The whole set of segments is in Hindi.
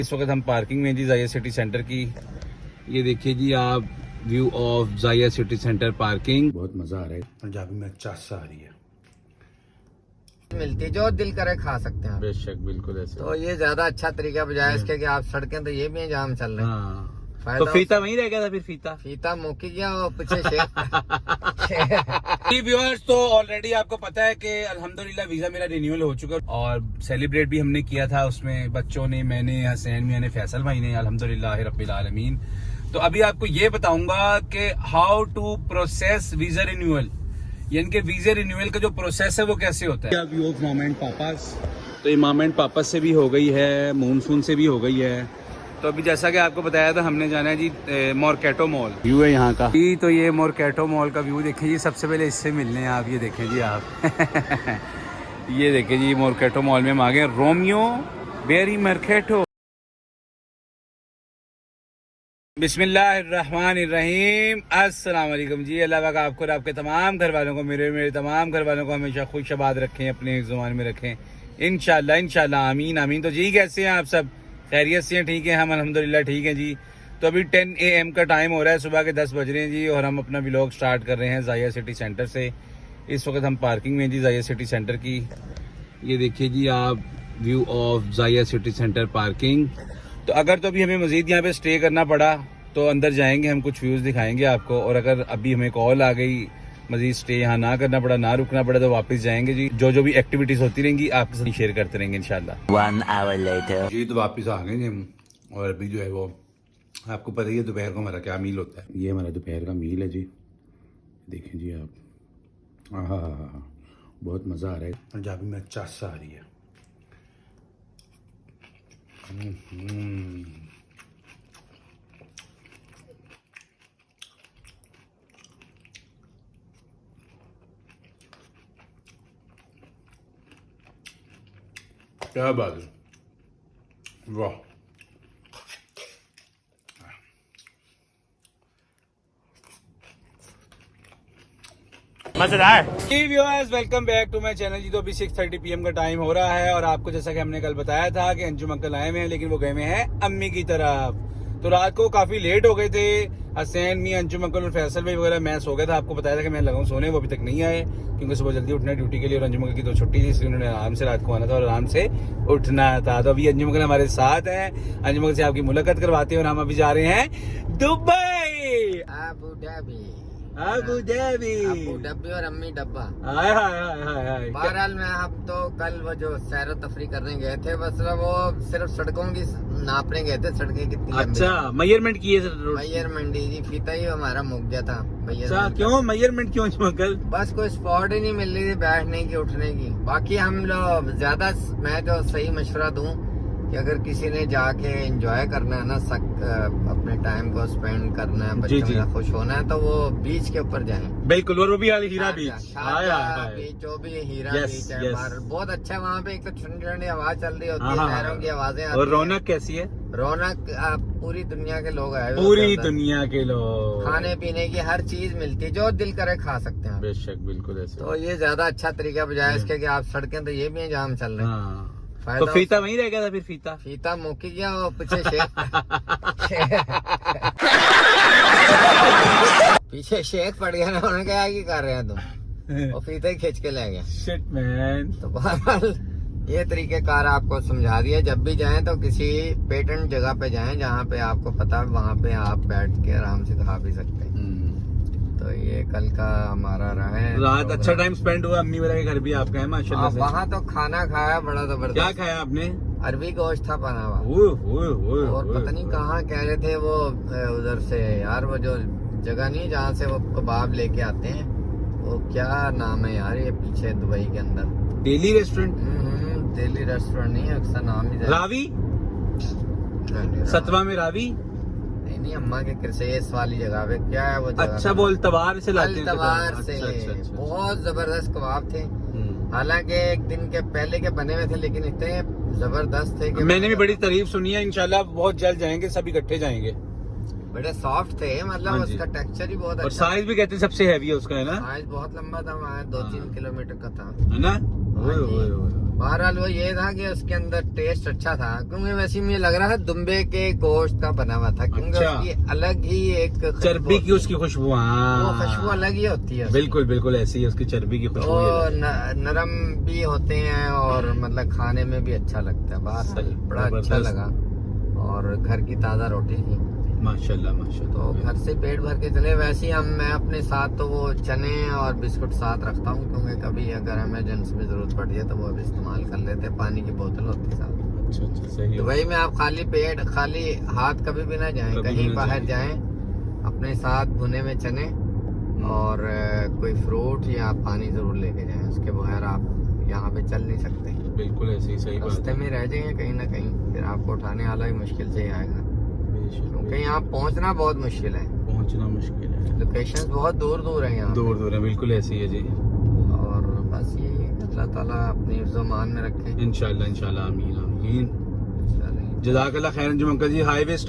इस वक्त हम पार्किंग में जी जाया सिटी सेंटर की। ये देखिए जी आप व्यू ऑफ जाया सिटी सेंटर पार्किंग। बहुत मजा आ रहा है, पंजाबी में चासा आ रही है, मिलती है जो दिल करे खा सकते हैं। बेशक बिल्कुल ऐसे। तो ये ज्यादा अच्छा तरीका बजाय इसके कि आप सड़कें तो ये भी जाम चल रहे हैं। हाँ। तो फीता वहीं रह गया था, फिर फीता मुक्की गया और पीछे शेख। व्यूअर्स तो ऑलरेडी आपको पता है कि अल्हम्दुलिल्लाह वीजा मेरा रिन्यूअल हो चुका और सेलिब्रेट भी हमने किया था उसमें, बच्चों ने, मैंने, हसैन मियां ने, फैसल भाई ने, अल्हम्दुलिल्लाह रब्बिल आलमीन। तो अभी आपको ये बताऊंगा कि how to process visa renewal, यानी कि वीजा रिन्यूअल का जो प्रोसेस है वो कैसे होता है। अभी वो मॉम एंड पापास, तो ये मॉम एंड पापास से भी हो गई है, मूनसून से भी हो गई है। तो अभी जैसा कि आपको बताया था हमने जाना है जी मोरकैटो मॉल। व्यू है यहाँ का जी, तो ये मोरकैटो मॉल का व्यू देखिए जी। सबसे पहले इससे मिलने हैं आप, ये देखें जी आप। ये देखें जी मोरकैटो मॉल में हम आ गए, रोमियो बेरी मरकैटो। बिस्मिल्लाहिर्रहमानिर्रहीम, अस्सलाम वालेकुम जी। अल्लाह पाक आपको और आपके तमाम घर वालों को, मेरे तमाम घर वालों को हमेशा खुश आबाद रखें, अपने ज़ुबान में रखें इंशाल्लाह इंशाल्लाह, आमीन आमीन। तो जी कैसे हैं आप सब, खैरियत से हैं? ठीक है, हम अल्हम्दुलिल्लाह ठीक हैं जी। तो अभी 10 AM का टाइम हो रहा है, सुबह के 10 बज रहे हैं जी और हम अपना व्लॉग स्टार्ट कर रहे हैं जाया सिटी सेंटर से। इस वक्त हम पार्किंग में जी जाया सिटी सेंटर की। ये देखिए जी आप व्यू ऑफ जाया सिटी सेंटर पार्किंग। तो अगर तो अभी हमें मजीद यहाँ पे स्टे करना पड़ा तो अंदर जाएंगे, हम कुछ व्यूज़ दिखाएंगे आपको, और अगर अभी हमें कॉल आ गई मजीद स्टे यहाँ ना करना पड़ा, ना रुकना पड़ा, तो वापस जाएंगे जी। जो भी एक्टिविटीज होती रहेंगी आपके साथ शेयर करते रहेंगे इंशाल्लाह। 1 hour later जी तो वापस आ गए जी हम, और अभी जो है वो आपको पता ही है दोपहर को हमारा क्या मील होता है। ये हमारा दोपहर का मील है जी, देखें जी आप। हाँ, बहुत मज़ा आ रहा है, पंजाबी में चासा आ रही है। क्या बात है, वाह। मजेदार। Viewers welcome back to my channel जी। तो अभी 6:30 PM का टाइम हो रहा है और आपको जैसा कि हमने कल बताया था कि अंजुम अंकल आए हुए हैं, लेकिन वो गए हुए हैं अम्मी की तरफ। तो रात को काफी लेट हो गए थे, हसैन मियां, अंजुम अंकल और फैसल भाई वगैरह। मैं सो गया था, आपको बताया था कि मैं लगाऊं सोने, वो अभी तक नहीं आए क्योंकि सुबह जल्दी उठना है ड्यूटी के लिए, और अंजुम अंकल की तो छुट्टी थी, इसलिए उन्होंने आराम से रात को आना था और आराम से उठना था। तो अभी अंजुम अंकल हमारे साथ हैं, अंजुम अंकल से आपकी मुलाकात करवाते हैं और हम अभी जा रहे हैं दुबई, अबू धाबी और अम्मी डब्बा। बहरहाल मैं अब तो कल वो जो सैर तफरी करने गए थे, बस वो सिर्फ सड़कों की नापने गए थे, सड़कें कितनी। अच्छा, मेजरमेंट किए? मेजरमेंट जी, फीता ही हमारा मुक गया था। अच्छा, क्यों मेजरमेंट क्यों अंकल? बस कोई स्पॉट ही नहीं मिल रही थी बैठने की, उठने की। बाकी हम लोग ज्यादा, मैं जो सही मशवरा दूं कि अगर किसी ने जाके एंजॉय करना है ना, अपने टाइम को स्पेंड करना है, बच्चों का खुश होना है, तो वो बीच के ऊपर जाएं। बिल्कुल, और वो भी हीरा बीच, बीच जो भी हीरा बीच है, बहुत अच्छा है। वहाँ पे एक तो ठंडी ठंडी हवा चल रही होती है, लहरों की आवाजें आती हैं। और रौनक कैसी है? रौनक पूरी दुनिया के लोग आए, पूरी दुनिया के लोग, खाने पीने की हर चीज मिलती है, जो दिल करे खा सकते हैं। बेशक बिल्कुल ऐसे। तो ये ज्यादा अच्छा तरीका बजाय इसके कि आप सड़कें तो ये भी जाम चल रहे हैं। तो फीता वहीं रह गया था, फिर फीता मुक्की गया और पीछे शेख। पीछे शेख पड़ गया ना, उन्होंने कहा कि कर रहे हैं तुम, और फीता ही खींच के ले गया। Shit man. तो बहरहाल ये तरीकेकार आपको समझा दिया, जब भी जाएं तो किसी पेटेंट जगह पे जाएं जहाँ पे आपको पता है वहाँ पे आप बैठ के आराम से खा भी सकते हैं। तो ये कल का हमारा रहा है। रात अच्छा टाइम स्पेंड हुआ, अम्मी वाला के घर भी आपका है माशाल्लाह से। वहाँ तो खाना खाया बड़ा जबरदस्त। क्या खाया आपने? अरबी गोश्त था बना हुआ, और पता नहीं कहाँ कह रहे थे वो, उधर से यार, वो जो जगह नहीं जहाँ से वो कबाब लेके आते हैं, वो क्या नाम है यार, ये पीछे दुबई के अंदर डेली रेस्टोरेंट? दिल्ली रेस्टोरेंट नहीं है, उसका नाम ही रावी, सतवा में रावी नहीं, अम्मा के कृषेस वाली जगह पे क्या है वो जगह? अच्छा, वो अल्तबार से लाते हैं। अल्तबार से। अच्छा। बहुत जबरदस्त कबाब थे, हालांकि एक दिन के पहले के बने हुए थे, लेकिन इतने जबरदस्त थे कि मैंने भी बड़ी तारीफ सुनी है। इंशाल्लाह बहुत जल्द जाएंगे, सब इकट्ठे जाएंगे। बड़े सॉफ्ट थे, मतलब उसका टेक्सचर ही बहुत अच्छा। और साइज भी कहते हैं सबसे हैवी है उसका, है ना? साइज बहुत लंबा था, वहाँ 2-3 किलोमीटर का था, है ना? बहरहाल वो ये था कि उसके अंदर टेस्ट अच्छा था, क्योंकि वैसे मुझे लग रहा था दुम्बे के गोश्त का बना हुआ था, क्योंकि अच्छा। उसकी अलग ही एक चर्बी की उसकी खुशबू, वो हाँ खुशबू अलग ही होती है उसकी। बिल्कुल बिल्कुल ऐसी ही उसकी चर्बी की खुशबू ही तो अलग है। नरम भी होते हैं और मतलब खाने में भी अच्छा लगता है। बाहर सही, बड़ा अच्छा जबरदस्त। लगा और घर की ताज़ा रोटी थी, माशाल्लाह माशाल्लाह। तो घर से पेट भर के चले। वैसे ही मैं अपने साथ तो वो चने और बिस्कुट साथ रखता हूँ, क्योंकि कभी अगर इमरजेंसी में जरूरत पड़ जाए तो वो भी इस्तेमाल कर लेते हैं। पानी की बोतल होती है साथ। अच्छा अच्छा सही है। दुबई में आप खाली पेट खाली हाथ कभी भी ना जाएं, कभी कहीं ना बाहर जाएं अपने साथ भुने हुए चने और कोई फ्रूट या पानी जरूर लेके जाएं, उसके बगैर आप यहाँ पे चल नहीं सकते। बिल्कुल ऐसे ही, सही बात रास्ते है। में रह जाएंगे कहीं ना कहीं, फिर आपको उठाने वाला ही मुश्किल से ही आएगा, क्योंकि यहाँ पहुँचना बहुत मुश्किल है। पहुंचना मुश्किल है, लोकेशंस बहुत दूर दूर है यहाँ दूर दूर है, बिल्कुल ऐसी है जी। और बस ये अल्लाह ताला अपनी हिफ्ज़-ओ-मान में रखे। इंशाल्लाह इंशाल्लाह आमीन आमीन। चलें। जज़ाकल्लाह खैरन जी अंकल जी।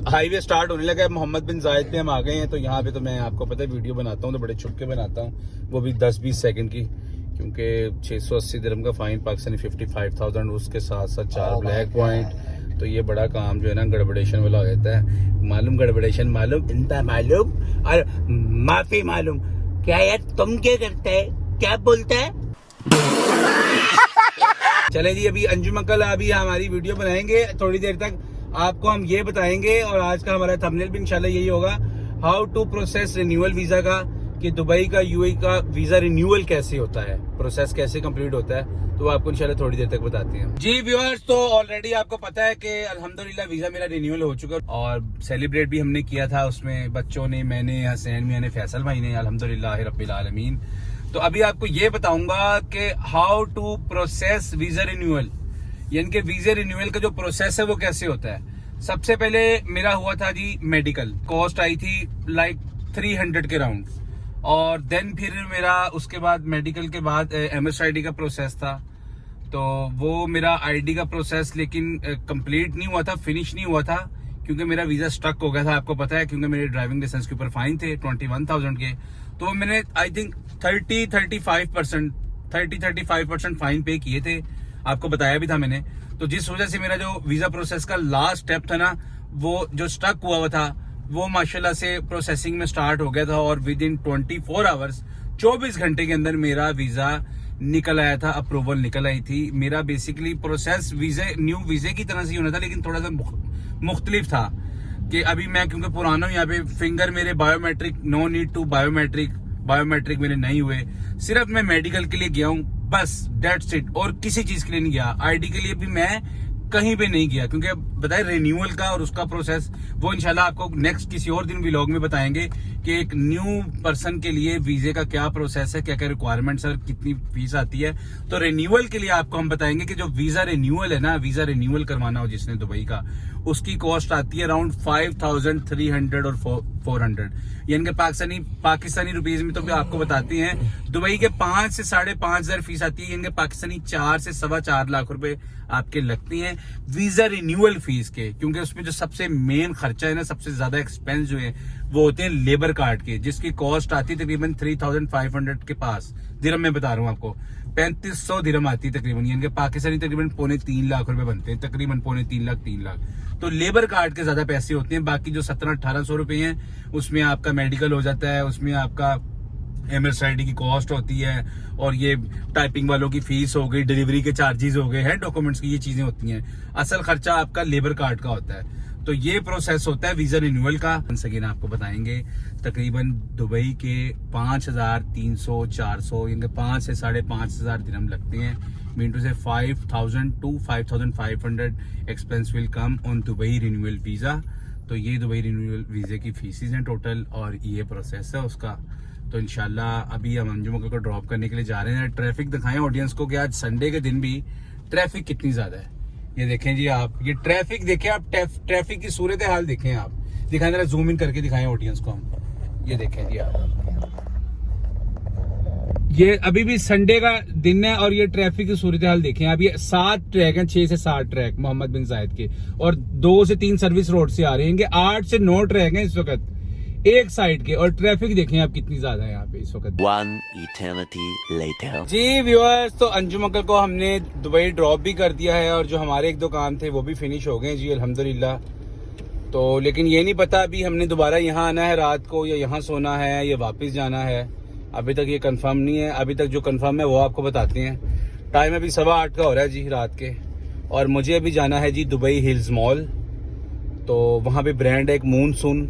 हाईवे स्टार्ट होने लगा है, मोहम्मद बिन जायद पे हम आ गए हैं। तो यहाँ पे तो मैं आपको पता है वीडियो बनाता हूँ तो बड़े छुप के बनाता हूँ, वो भी 10-20 सेकंड की, क्योंकि 680 दिरहम का फाइन पाकिस्तानी 55,000, उसके साथ साथ 4 ब्लैक पॉइंट। तो ये बड़ा काम जो है ना गड़बड़ेशन वाला हो जाता है। मालूम गड़बड़ेशन मालूम, चिंता मालूम और माफी मालूम। क्या यार तुम क्या करता है, क्या बोलता है? चले जी, अभी अंजुम अंकल अभी हमारी वीडियो बनाएंगे थोड़ी देर तक, आपको हम ये बताएंगे। और आज का हमारा थंबनेल भी इंशाल्लाह यही होगा, how to process renewal visa का, कि दुबई का यूएई का वीजा रिन्यूअल कैसे होता है, प्रोसेस कैसे कंप्लीट होता है, तो आपको इंशाल्लाह थोड़ी देर तक बताते हैं जी व्यूअर्स। तो ऑलरेडी आपको पता है कि अल्हम्दुलिल्लाह वीजा मेरा रिन्यूअल हो चुका है और सेलिब्रेट भी हमने किया था उसमें, बच्चों ने, मैंने, हसैन मियां ने, फैसल भाई ने, अल्हम्दुलिल्लाह रब्बिल आलमीन। तो अभी आपको ये बताऊंगा कि how to process visa renewal, यानी कि वीजा रिन्यूअल का जो प्रोसेस है वो कैसे होता है। सबसे पहले मेरा हुआ था जी मेडिकल, कॉस्ट आई थी लाइक 300 के राउंड, और देन फिर मेरा उसके बाद मेडिकल के बाद MSID का प्रोसेस था। तो वो मेरा आईडी का प्रोसेस लेकिन कंप्लीट नहीं हुआ था, फिनिश नहीं हुआ था, क्योंकि मेरा वीजा स्टक हो गया था, आपको पता है, क्योंकि मेरे ड्राइविंग लाइसेंस के ऊपर फाइन थे 21,000 के। तो मैंने आई थिंक 30-35% फाइन पे किए थे, आपको बताया भी था मैंने। तो जिस वजह से मेरा जो वीजा प्रोसेस का लास्ट स्टेप था ना, वो जो स्टक हुआ था वो माशाल्लाह से प्रोसेसिंग में स्टार्ट हो गया था, और विद इन 24 आवर्स 24 घंटे के अंदर मेरा वीजा निकल आया था, अप्रूवल निकल आई थी। मेरा बेसिकली प्रोसेस न्यू वीजे की तरह से होना था, लेकिन थोड़ा सा मुख्तलिफ था कि अभी मैं क्योंकि पुराना हूँ, यहाँ पे फिंगर मेरे biometric, no need to biometric मेरे नहीं हुए, सिर्फ मैं मेडिकल के लिए गया हूँ बस, डेट्स इट, और किसी चीज के लिए नहीं गया। आईडी के लिए भी मैं कहीं पे नहीं गया, क्योंकि बताए रिन्यूअल का और उसका प्रोसेस वो इंशाल्लाह आपको नेक्स्ट किसी और दिन व्लॉग में बताएंगे कि एक न्यू पर्सन के लिए वीजे का क्या प्रोसेस है, क्या क्या रिक्वायरमेंट्स है, कितनी फीस आती है। तो रिन्यूअल के लिए आपको हम बताएंगे कि जो वीजा रिन्यूअल है ना, वीजा रिन्यूअल करवाना हो जिसने दुबई का, उसकी कॉस्ट आती है अराउंड 5,300 और 400, यानी कि पाकिस्तानी रुपीज में तो भी आपको बताते हैं, दुबई के 5 से 5,500 फीस आती है, यानी कि पाकिस्तानी 4 से 4.25 लाख रुपए आपके लगती हैं वीजा रिन्यूअल फीस के। क्योंकि उसमें जो सबसे मेन खर्चा है ना, सबसे ज्यादा एक्सपेंस जो है वो होते हैं लेबर कार्ड के, जिसकी कॉस्ट आती है तकरीबन 3,500 के पास दिरहम में बता रहा हूँ आपको, 3,500 दिरहम आती है तकरीबन, यानी कि पाकिस्तानी तकरीबन 3.25 लाख रुपए बनते हैं, तकरीबन 3.25 लाख। तो लेबर कार्ड के ज्यादा पैसे होते हैं, बाकी जो 1700-1800 रुपए हैं उसमें आपका मेडिकल हो जाता है, उसमें आपका MSID की कॉस्ट होती है, और ये टाइपिंग वालों की फीस हो गई, डिलीवरी के चार्जेस हो गए हैं, डॉक्यूमेंट्स की, ये चीजें होती हैं। असल खर्चा आपका लेबर कार्ड का होता है। तो ये प्रोसेस होता है वीजा रिन्यूअल का। अगेन आपको बताएंगे तकरीबन दुबई के 5,300-400 यानी 5 से 5,500 दिरहम लगते हैं, मीन टू से 5,000 to 5,500 expense will come on Dubai renewal visa. तो ये दुबई रिन्यूअल वीजे की फीसिस हैं टोटल, और ये प्रोसेस है उसका। तो इंशाल्लाह अभी हम अंजुम को ड्रॉप करने के लिए जा रहे हैं। ट्रैफिक दिखाएं ऑडियंस को कि आज संडे के दिन भी ट्रैफिक कितनी ज्यादा है। ये देखें जी आप, ये ट्रैफिक देखें आप, ट्रैफिक की सूरत हाल देखें आप, दिखाएं जरा, जूम इन करके दिखाएं ऑडियंस को हम। ये देखें जी आप, ये अभी भी संडे का दिन है और ये ट्रैफिक की सूरत हाल देखें आप। ये 7 ट्रैक हैं, 6 से 7 ट्रैक मोहम्मद बिन जायद के, और 2 से 3 सर्विस रोड से आ रहे हैं। 8 से 9 ट्रैक हैं इस वक्त, एक साइड के, और ट्रैफिक देखें आप कितनी ज्यादा है यहाँ पे इस वक्त। One eternity later. जी व्यूअर्स, तो अंजुम अंकल को हमने दुबई ड्रॉप भी कर दिया है और जो हमारे एक दो काम थे वो भी फिनिश हो गए जी अल्हम्दुलिल्लाह। तो लेकिन ये नहीं पता अभी हमने दोबारा यहाँ आना है रात को या यहाँ सोना है या वापस जाना है, अभी तक ये कंफर्म नहीं है। अभी तक जो कंफर्म है वो आपको बताते हैं। टाइम अभी 8:15 का हो रहा है जी रात के, और मुझे अभी जाना है जी दुबई हिल्स मॉल। तो वहाँ पे ब्रांड है एक मूनसून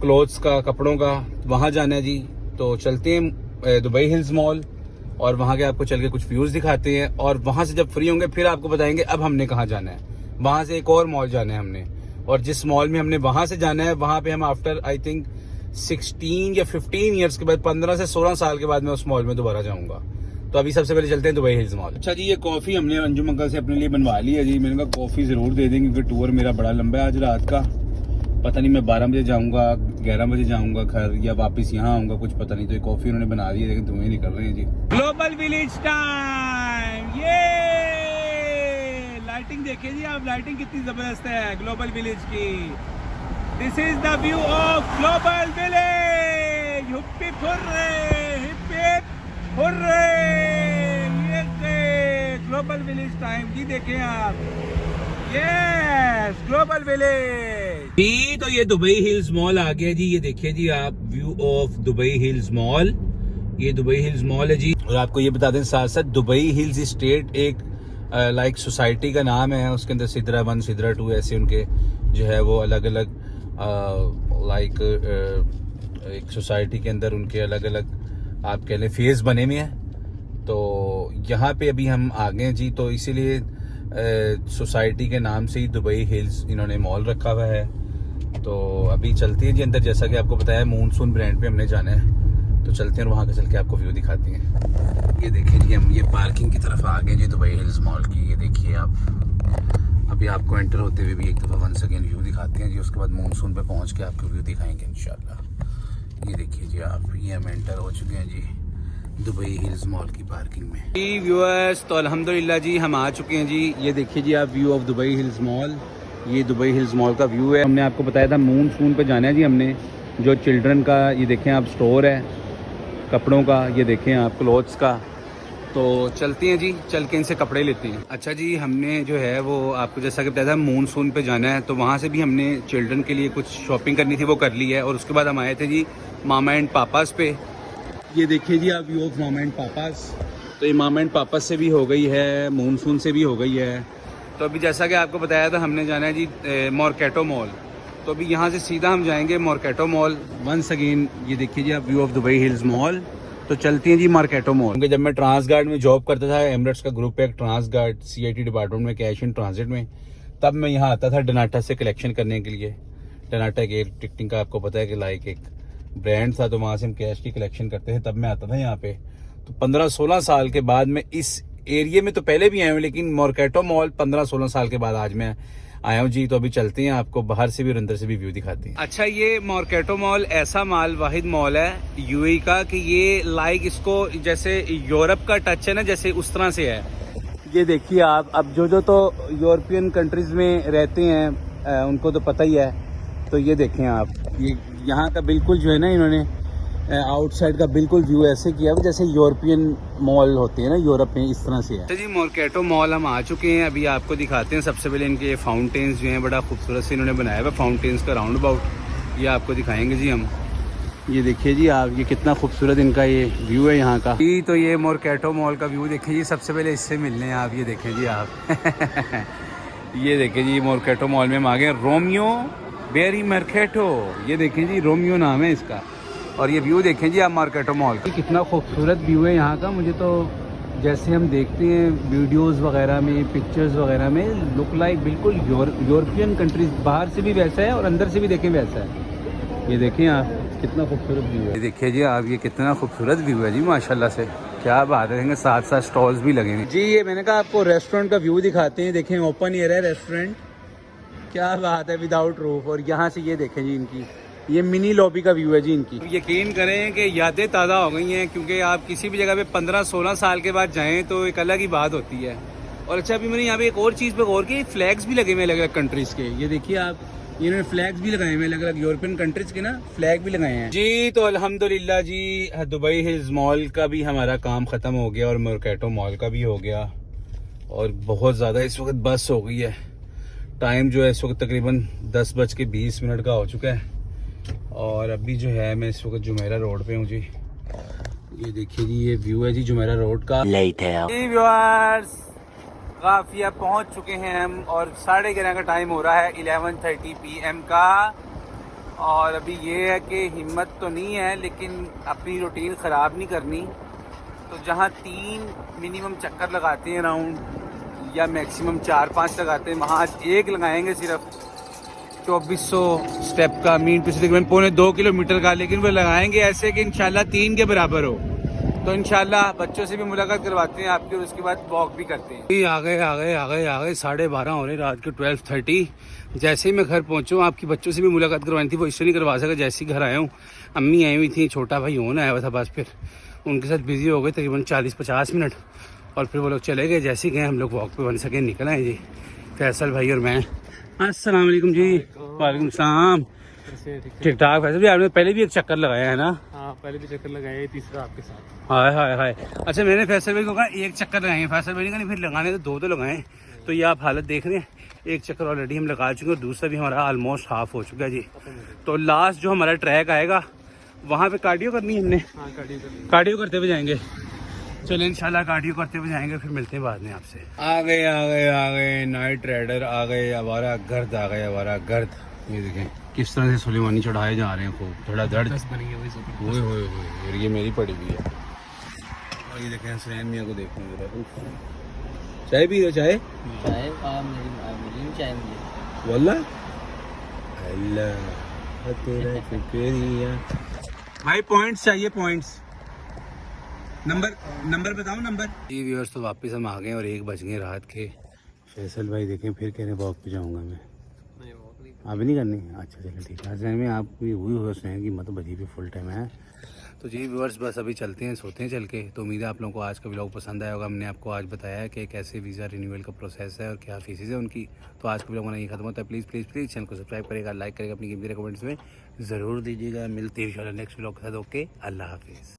क्लोथ्स का, कपड़ों का, वहाँ जाना है जी। तो चलते हैं दुबई हिल्स मॉल और वहाँ के आपको चल के कुछ व्यूज़ दिखाते हैं, और वहाँ से जब फ्री होंगे फिर आपको बताएंगे अब हमने कहाँ जाना है। वहाँ से एक और मॉल जाना है हमने, और जिस मॉल में हमने वहाँ से जाना है वहाँ पे हम आफ्टर आई थिंक 16 या 15 ईयर्स के बाद, 15 से 16 साल के बाद मैं उस मॉल में दोबारा जाऊँगा। तो अभी सबसे पहले चलते हैं दुबई हिल्स मॉल। अच्छा जी, ये कॉफ़ी हमने अंजुम अंकल से अपने लिए बनवा ली है जी। मैंने कहा कॉफ़ी ज़रूर दे देंगे क्योंकि टूर मेरा बड़ा लंबा है आज रात का। पता नहीं मैं 12 बजे जाऊंगा, 11 बजे जाऊंगा घर, या वापस यहाँ आऊंगा, कुछ पता नहीं। तो ये कॉफी उन्होंने बना दी है लेकिन धुएं निकल रहे हैं जी। ग्लोबल विलेज टाइम, ये लाइटिंग देखिए जी आप, लाइटिंग कितनी जबरदस्त है ग्लोबल विलेज की। This is the view of global village. हुप्पी फुर्रे, हिप हिप फुर्रे। ये ग्लोबल विलेज टाइम जी, देखें आप, यस ग्लोबल विलेज जी। तो ये दुबई हिल्स मॉल आ गया जी। ये देखिए जी आप, view of Dubai hills mall. ये दुबई हिल्स मॉल है जी। और आपको ये बता दें साथ साथ, दुबई हिल्स स्टेट एक लाइक सोसाइटी का नाम है। उसके अंदर सिदरा 1, सिदरा 2 ऐसे उनके जो है वो अलग अलग लाइक एक सोसाइटी के अंदर उनके अलग अलग आप कह लें फेज बने हुए हैं। तो यहाँ पे अभी हम आ गए जी। तो इसीलिए सोसाइटी के नाम से ही दुबई हिल्स इन्होंने मॉल रखा हुआ है। तो अभी चलती है जी अंदर, जैसा कि आपको बताया मूनसून ब्रांड पे हमने जाना है। तो चलते हैं और वहाँ का चल के आपको व्यू दिखाते हैं। ये देखिए जी, हम ये पार्किंग की तरफ आ गए जी दुबई हिल्स मॉल की। ये देखिए आप, अभी आपको एंटर होते हुए भी एक दफ़ा वंस अगेन व्यू दिखाते हैं जी। उसके बाद मूनसून पे पहुँच के आपको व्यू दिखाएंगे इंशाल्लाह। ये देखिए जी आप, ये हम एंटर हो चुके हैं जी दुबई हिल्स मॉल की पार्किंग में जी। व्यूअर्स, तो अल्हम्दुलिल्लाह जी हम आ चुके हैं जी। ये देखिए जी आप, view of Dubai hills mall. ये दुबई हिल्स मॉल का व्यू है। हमने आपको बताया था मूनसून पे जाना है जी हमने। जो चिल्ड्रन का ये देखें आप स्टोर है कपड़ों का, ये देखें आप क्लोथ्स का। तो चलते हैं जी, चल के इनसे कपड़े लेते हैं। अच्छा जी, हमने जो है वो आपको जैसा कि बताया था मूनसून पे जाना है, तो वहाँ से भी हमने चिल्ड्रन के लिए कुछ शॉपिंग करनी थी, वो कर ली है। और उसके बाद हम आए थे जी मामा एंड पापास पे। ये देखिए जी आप, view of mama and papa's. तो ये मामा एंड पापास से भी हो गई है, मूनसून से भी हो गई है। तो अभी जैसा कि आपको बताया था हमने जाना है जी मॉर्केटो मॉल। तो अभी यहाँ से सीधा हम जाएंगे मॉर्केटो मॉल वंस अगेन। ये देखिए जी आप, view of Dubai hills mall. तो चलती हैं जी मार्केटो मॉल। क्योंकि जब मैं ट्रांसगार्ड में जॉब करता था, एमरेट्स का ग्रुप है एक ट्रांसगार्ड CIT डिपार्टमेंट में, कैश इन ट्रांजिट में, तब मैं यहाँ आता था डनाटा से कलेक्शन करने के लिए। डनाटा के टिकटिंग का आपको पता है कि लाइक एक ब्रांड था, तो वहाँ से हम कैश की कलेक्शन करते थे। तब मैं आता था यहाँ पे। तो 15-16 साल के बाद मैं इस एरिया में, तो पहले भी आया हूँ लेकिन मॉर्केटो मॉल 15-16 साल के बाद आज मैं आया हूँ जी। तो अभी चलते हैं, आपको बाहर से भी और अंदर से भी व्यू दिखाते हैं। अच्छा, ये मॉर्केटो मॉल ऐसा वाहिद मॉल है UAE का कि ये लाइक इसको जैसे यूरोप का टच है ना, जैसे उस तरह से है। ये देखिए आप, अब जो तो यूरोपियन कंट्रीज में रहते हैं उनको तो पता ही है। तो ये देखें आप, ये यहाँ का बिल्कुल जो है ना, इन्होंने आउटसाइड का बिल्कुल व्यू ऐसे किया है जैसे यूरोपियन मॉल होते हैं ना यूरोप में, इस तरह से है। तो जी मॉर्केटो मॉल हम आ चुके हैं। अभी आपको दिखाते हैं सबसे पहले इनके फाउंटेन्स जो हैं, बड़ा खूबसूरत से इन्होंने बनाया हुआ फाउंटेन्स का राउंड अबाउट। ये आपको दिखाएंगे जी हम। ये देखिए जी आप, ये कितना खूबसूरत इनका ये व्यू है यहाँ का जी। तो ये मॉर्केटो मॉल का व्यू देखिए जी। सबसे पहले इससे मिलने हैं आप, ये देखें जी आप ये देखें जी मॉर्केटो मॉल में हम आ गए। रोमियो बेरी मर्केटो, ये देखें जी, रोमियो नाम है इसका। और ये व्यू देखें जी आप मॉर्केटो मॉल का, कितना खूबसूरत व्यू है यहाँ का। मुझे तो जैसे हम देखते हैं वीडियोस वगैरह में, पिक्चर्स वगैरह में, लुक लाइक बिल्कुल यूरोपियन कंट्रीज, बाहर से भी वैसा है और अंदर से भी देखें वैसा है। ये देखें आप, कितना खूबसूरत व्यू है। ये देखिए जी आप, ये कितना खूबसूरत व्यू है जी माशाल्लाह से, क्या बात है। साथ साथ स्टॉल्स भी लगे हैं जी। ये मैंने कहा आपको रेस्टोरेंट का व्यू दिखाते हैं। देखें ओपन एयर है रेस्टोरेंट, क्या बात है, विदाउट रूफ। और यहाँ से ये देखें जी इनकी ये मिनी लॉबी का व्यू है जी इनकी। यकीन करें कि यादें ताज़ा हो गई हैं, क्योंकि आप किसी भी जगह पे 15-16 साल के बाद जाएं तो एक अलग ही बात होती है। और अच्छा, अभी मैंने यहाँ पे एक और चीज़ पे गौर की, फ्लैग्स भी लगे हुए अलग अलग कंट्रीज़ के। ये देखिए आप, इन्होंने फ्लैग्स भी लगाए हुए अलग अलग यूरोपियन कंट्रीज के ना, फ्लैग भी लगाए हैं जी। तो अल्हम्दुलिल्लाह जी दुबई हिल्स मॉल का भी हमारा काम ख़त्म हो गया और मर्केटो मॉल का भी हो गया। और बहुत ज़्यादा इस वक्त बस हो गई है। टाइम जो है इस वक्त तकरीबन 10:20 का हो चुका है। और अभी जो है मैं इस वक्त जुमेरा रोड पे हूँ जी। ये देखिए जी, ये व्यू है जी जुमेरा रोड का। Later. व्यूअर्स काफिया पहुंच चुके हैं हम और 11:30 का टाइम हो रहा है 11:30 PM का। और अभी ये है कि हिम्मत तो नहीं है लेकिन अपनी रूटीन ख़राब नहीं करनी। तो जहाँ 3 मिनिमम चक्कर लगाते हैं राउंड या मैक्सिमम 4-5 लगाते हैं, वहाँ आज एक लगाएंगे सिर्फ 2400 स्टेप का, मीन टू तकरीबन 2.25 किलोमीटर का। लेकिन वो लगाएंगे ऐसे कि इंशाल्लाह 3 के बराबर हो। तो इंशाल्लाह बच्चों से भी मुलाकात करवाते हैं आपकी और उसके बाद वॉक भी करते हैं। आ गए 12:30 हो रहे रात के 12:30। जैसे ही मैं घर पहुंचूँ आपकी बच्चों से भी मुलाकात करवानी थी, वो इससे नहीं करवा सका। जैसे ही घर आया हूँ अम्मी आई हुई थी, छोटा भाई होना आया हुआ था बस, फिर उनके साथ बिजी हो गए तकरीबन 40-50 मिनट और फिर वो लोग चले गए। जैसे ही गए हम लोग वॉक पे बन सके निकल आए जी, फैसल भाई और मैं। अस्सलाम वालेकुम जी। वालेकुम सलाम। ठीक ठाक। फैसल भी आपने पहले भी एक चक्कर लगाया है ना? हाँ, पहले भी चक्कर लगाया, तीसरा आपके साथ। हाय हाय हाय। अच्छा मैंने फैसल भाई को कहा एक चक्कर लगाए हैं, फैसल भाई ने कहा नहीं फिर लगाने तो 2 तो लगाएं। तो ये आप हालत देख रहे हैं, एक चक्कर ऑलरेडी हम लगा चुके हैं और दूसरा भी हमारा ऑलमोस्ट हाफ हो चुका है जी। तो लास्ट जो हमारा ट्रैक आएगा वहाँ पे कार्डियो करनी है हमने। हाँ, कार्डियो करते हुए जाएंगे। चलो इंशाल्लाह कार्डियो करते हुए जाएंगे, फिर मिलते हैं बाद में आपसे। आ गए नाइट राइडर आ गए, आवारा गर्द आ गए, आवारा गर्द। ये देखें किस तरह से सुलेमानी चढ़ाए जा रहे हैं, खूब थोड़ा दर्द। और ये मेरी पड़ी हुई है। और ये देखें हसनैन मियाँ को देखो जरा। चाय पी रहे हो? चाय वल्ला अल्लाह तेरा शुक्रिया भाई। पॉइंट्स चाहिए, पॉइंट्स। नंबर बताओ नंबर। जी व्यूअर्स तो वापस हम आ गए और 1 बज गए रात के। फैसल भाई देखें फिर कह रहे वॉक पे जाऊंगा मैं। अभी नहीं करनी? अच्छा चलो ठीक है। हसनैन में आप भी हुई हो हसनैन की मतलब बजी भी फुल टाइम है। तो जी व्यूअर्स बस अभी चलते हैं, सोते हैं चल के। तो उम्मीद है आप लोगों को आज का व्लॉग पसंद आया होगा। हमने आपको आज बताया है कि कैसे वीज़ा रिन्यूअल का प्रोसेस है और क्या फीसेज है उनकी। तो आज का व्लॉग हमारा ये खत्म होता है। प्लीज़ चैनल को सब्सक्राइब करेगा, लाइक करेगा, अपनी कीमती कमेंट्स में ज़रूर दीजिएगा। मिलते हैं इंशाल्लाह नेक्स्ट व्लॉग के साथ। ओके, अल्लाह हाफिज़।